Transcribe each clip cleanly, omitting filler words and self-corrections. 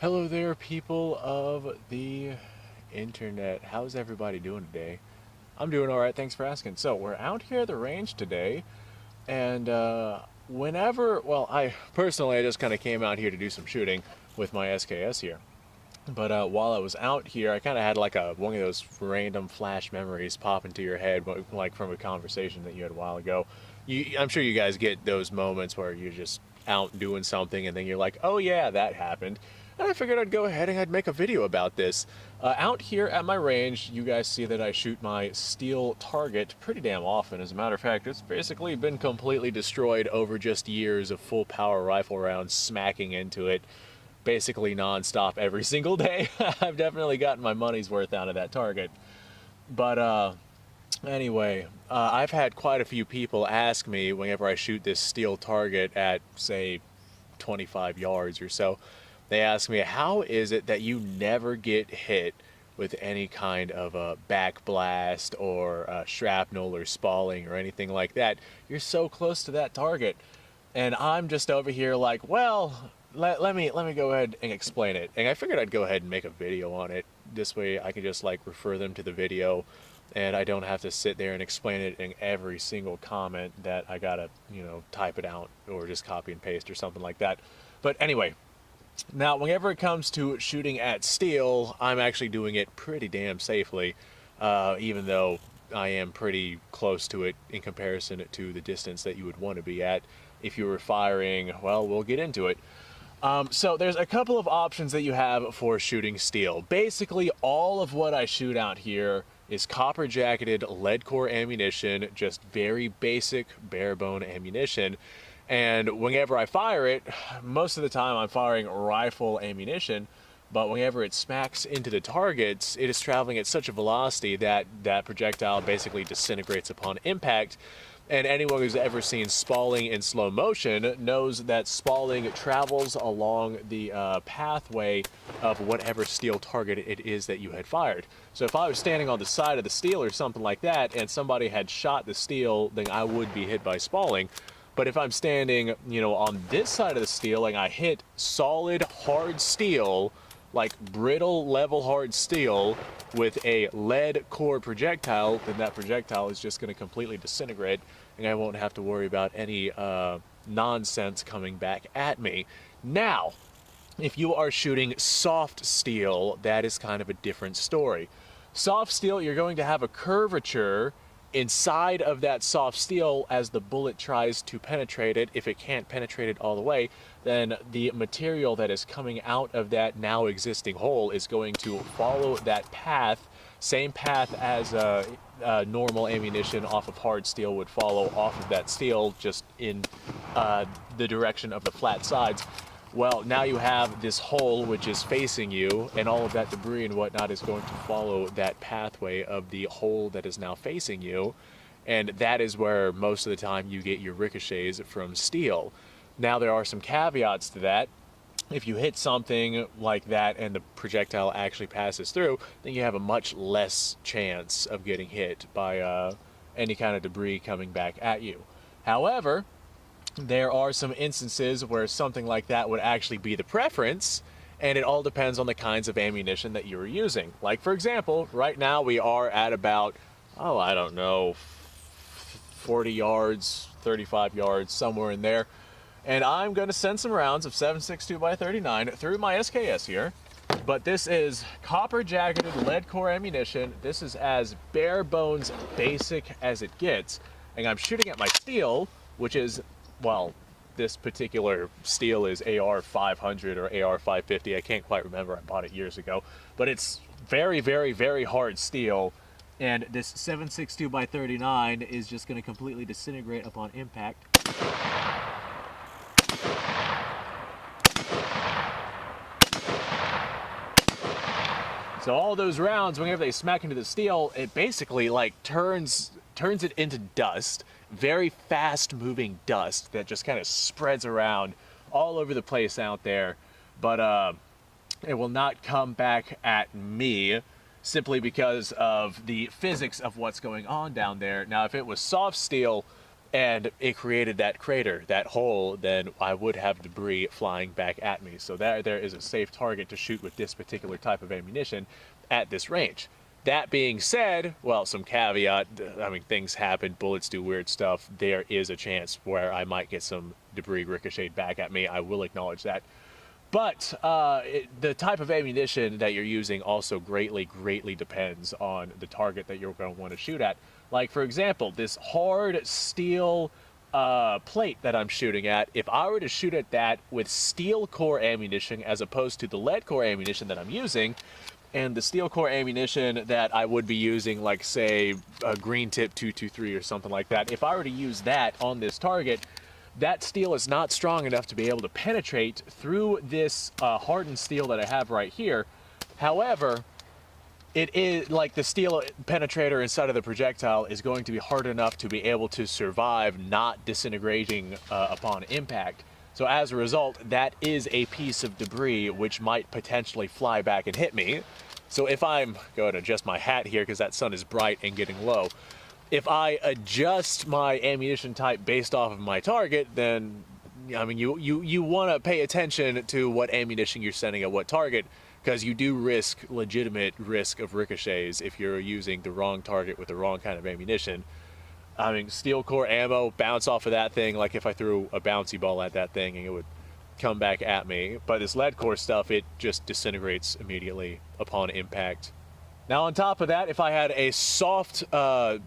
Hello there, people of the internet. How's everybody doing today? I'm doing all right, thanks for asking. So, we're out here at the range today, and I personally, I just kind of came out here to do some shooting with my SKS here. But while I was out here, I kind of had like one of those random flash memories pop into your head, like from a conversation that you had a while ago. I'm sure you guys get those moments where you're just out doing something, and then you're like, "Oh yeah, that happened." And I figured I'd go ahead and I'd make a video about this. Out here at my range, you guys see that I shoot my steel target pretty damn often. As a matter of fact, it's basically been completely destroyed over just years of full power rifle rounds smacking into it basically nonstop every single day. I've definitely gotten my money's worth out of that target. But anyway, I've had quite a few people ask me whenever I shoot this steel target at, say, 25 yards or so, they ask me, how is it that you never get hit with any kind of a backblast or shrapnel or spalling or anything like that? You're so close to that target. And I'm just over here like, well, let me go ahead and explain it. And I figured I'd go ahead and make a video on it. This way I can just like refer them to the video and I don't have to sit there and explain it in every single comment that I gotta, type it out or just copy and paste or something like that. But anyway, now whenever it comes to shooting at steel, I'm actually doing it pretty damn safely, even though I am pretty close to it in comparison to the distance that you would want to be at if you were firing. Well, we'll get into it. So there's a couple of options that you have for shooting steel. Basically, all of what I shoot out here is copper jacketed lead core ammunition, just very basic bare bone ammunition. And whenever I fire it, most of the time I'm firing rifle ammunition, but whenever it smacks into the targets, it is traveling at such a velocity that that projectile basically disintegrates upon impact. And anyone who's ever seen spalling in slow motion knows that spalling travels along the pathway of whatever steel target it is that you had fired. So if I was standing on the side of the steel or something like that and somebody had shot the steel, then I would be hit by spalling. But if I'm standing, on this side of the steel and I hit solid, hard steel, like brittle, level, hard steel with a lead core projectile, then that projectile is just going to completely disintegrate and I won't have to worry about any nonsense coming back at me. Now, if you are shooting soft steel, that is kind of a different story. Soft steel, you're going to have a curvature inside of that soft steel as the bullet tries to penetrate it. If it can't penetrate it all the way, then the material that is coming out of that now existing hole is going to follow that path, same path as normal ammunition off of hard steel would follow off of that steel, just in the direction of the flat sides. Well, now you have this hole which is facing you, and all of that debris and whatnot is going to follow that pathway of the hole that is now facing you, and that is where most of the time you get your ricochets from steel. Now there are some caveats to that. If you hit something like that and the projectile actually passes through, then you have a much less chance of getting hit by any kind of debris coming back at you. However, there are some instances where something like that would actually be the preference, and it all depends on the kinds of ammunition that you're using. Like, for example, right now we are at about, I don't know, 40 yards, 35 yards, somewhere in there. And I'm going to send some rounds of 7.62x39 through my SKS here. But this is copper jacketed lead core ammunition. This is as bare bones basic as it gets. And I'm shooting at my steel, which is, well, this particular steel is AR 500 or AR 550. I can't quite remember. I bought it years ago. But it's very, very, very hard steel. And this 7.62x39 is just going to completely disintegrate upon impact. So all those rounds, whenever they smack into the steel, it basically like turns it into dust. Very fast moving dust that just kind of spreads around all over the place out there. But it will not come back at me simply because of the physics of what's going on down there. Now, if it was soft steel, and it created that crater, that hole, then I would have debris flying back at me. So there is a safe target to shoot with this particular type of ammunition at this range. That being said, well, some caveat, I mean, things happen, bullets do weird stuff. There is a chance where I might get some debris ricocheted back at me. I will acknowledge that. But the type of ammunition that you're using also greatly depends on the target that you're going to want to shoot at. Like, for example, this hard steel plate that I'm shooting at, if I were to shoot at that with steel core ammunition as opposed to the lead core ammunition that I'm using, and the steel core ammunition that I would be using, like, say, a green tip 223 or something like that, if I were to use that on this target, that steel is not strong enough to be able to penetrate through this hardened steel that I have right here. However, it is like the steel penetrator inside of the projectile is going to be hard enough to be able to survive not disintegrating upon impact. So as a result, that is a piece of debris which might potentially fly back and hit me. So if I'm going to adjust my hat here because that sun is bright and getting low, if I adjust my ammunition type based off of my target, then, I mean, you want to pay attention to what ammunition you're sending at what target, because you do risk legitimate risk of ricochets if you're using the wrong target with the wrong kind of ammunition. I mean, steel core ammo, bounce off of that thing like if I threw a bouncy ball at that thing and it would come back at me. But this lead core stuff, it just disintegrates immediately upon impact. Now on top of that, if I had a soft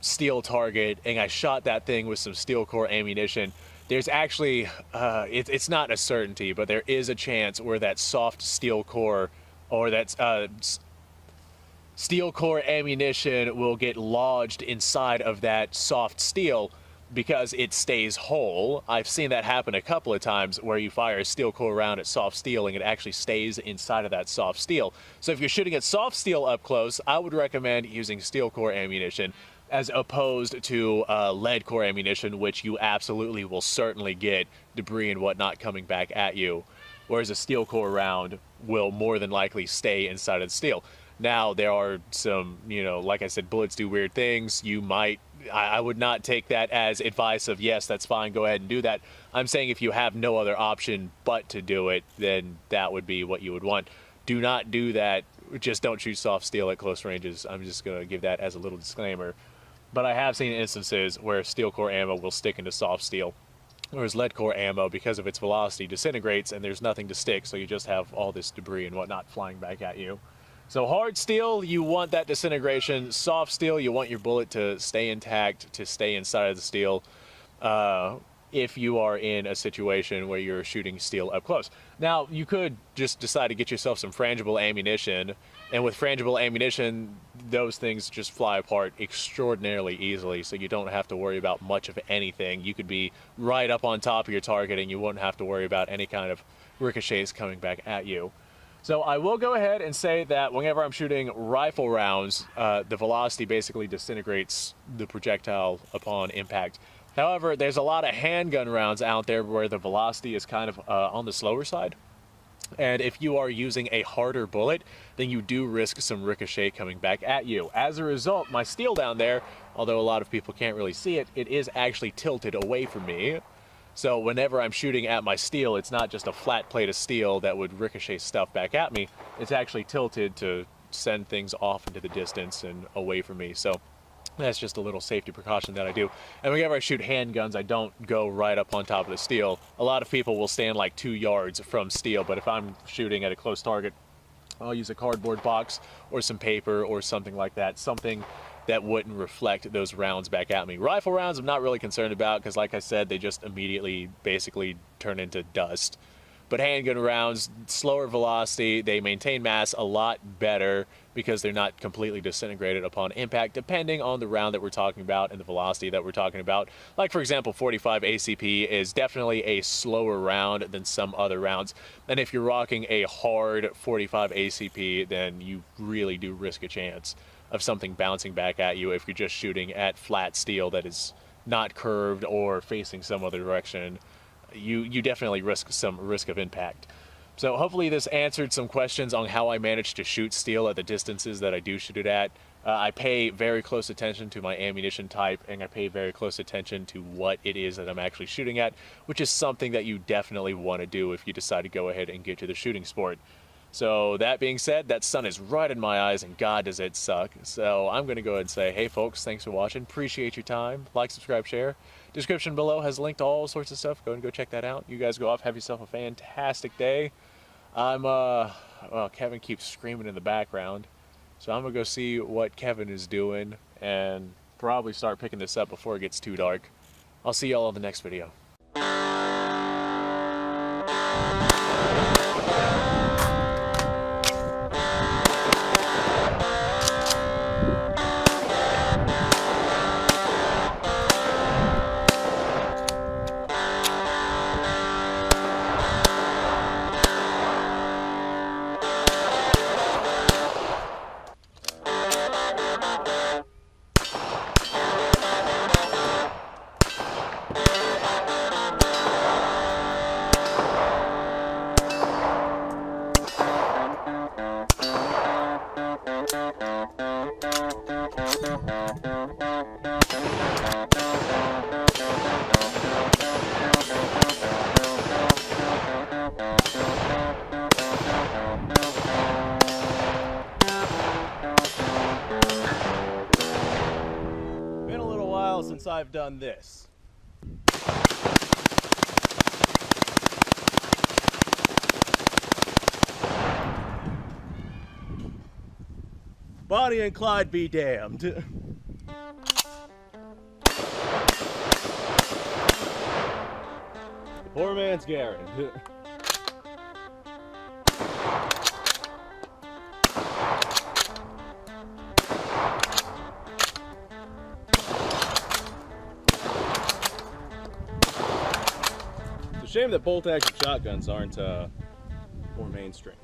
steel target and I shot that thing with some steel core ammunition, there's actually, it's not a certainty, but there is a chance where that soft steel core or that steel core ammunition will get lodged inside of that soft steel because it stays whole. I've seen that happen a couple of times where you fire a steel core round at soft steel and it actually stays inside of that soft steel. So if you're shooting at soft steel up close, I would recommend using steel core ammunition as opposed to lead core ammunition, which you absolutely will certainly get debris and whatnot coming back at you, whereas a steel core round will more than likely stay inside of the steel. Now, there are some, like I said, bullets do weird things. I would not take that as advice of, yes, that's fine, go ahead and do that. I'm saying if you have no other option but to do it, then that would be what you would want. Do not do that. Just don't shoot soft steel at close ranges. I'm just going to give that as a little disclaimer. But I have seen instances where steel core ammo will stick into soft steel, whereas lead core ammo, because of its velocity, disintegrates and there's nothing to stick, so you just have all this debris and whatnot flying back at you. So hard steel, you want that disintegration. Soft steel, you want your bullet to stay intact, to stay inside of the steel, if you are in a situation where you're shooting steel up close. Now, you could just decide to get yourself some frangible ammunition, and with frangible ammunition, those things just fly apart extraordinarily easily, so you don't have to worry about much of anything. You could be right up on top of your target, and you wouldn't have to worry about any kind of ricochets coming back at you. So I will go ahead and say that whenever I'm shooting rifle rounds, the velocity basically disintegrates the projectile upon impact. However, there's a lot of handgun rounds out there where the velocity is kind of on the slower side. And if you are using a harder bullet, then you do risk some ricochet coming back at you. As a result, my steel down there, although a lot of people can't really see it, it is actually tilted away from me. So whenever I'm shooting at my steel, it's not just a flat plate of steel that would ricochet stuff back at me. It's actually tilted to send things off into the distance and away from me. So that's just a little safety precaution that I do. And whenever I shoot handguns, I don't go right up on top of the steel. A lot of people will stand like 2 yards from steel, but if I'm shooting at a close target, I'll use a cardboard box or some paper or something like that, something that wouldn't reflect those rounds back at me. Rifle rounds I'm not really concerned about because, like I said, they just immediately basically turn into dust. But handgun rounds, slower velocity, they maintain mass a lot better because they're not completely disintegrated upon impact, depending on the round that we're talking about and the velocity that we're talking about. Like, for example, 45 ACP is definitely a slower round than some other rounds. And if you're rocking a hard 45 ACP, then you really do risk a chance of something bouncing back at you if you're just shooting at flat steel that is not curved or facing some other direction. You definitely risk some risk of impact. So hopefully this answered some questions on how I managed to shoot steel at the distances that I do shoot it at. I pay very close attention to my ammunition type, and I pay very close attention to what it is that I'm actually shooting at, which is something that you definitely want to do if you decide to go ahead and get to the shooting sport. So that being said, that sun is right in my eyes, and God does it suck. So I'm going to go ahead and say, hey folks, thanks for watching. Appreciate your time. Like, subscribe, share. Description below has linked to all sorts of stuff. Go ahead and go check that out. You guys go off, have yourself a fantastic day. Well, Kevin keeps screaming in the background. So I'm going to go see what Kevin is doing and probably start picking this up before it gets too dark. I'll see y'all in the next video. Been a little while since I've done this. Bonnie and Clyde be damned. Poor man's Garrett. It's a shame that bolt-action shotguns aren't more mainstream.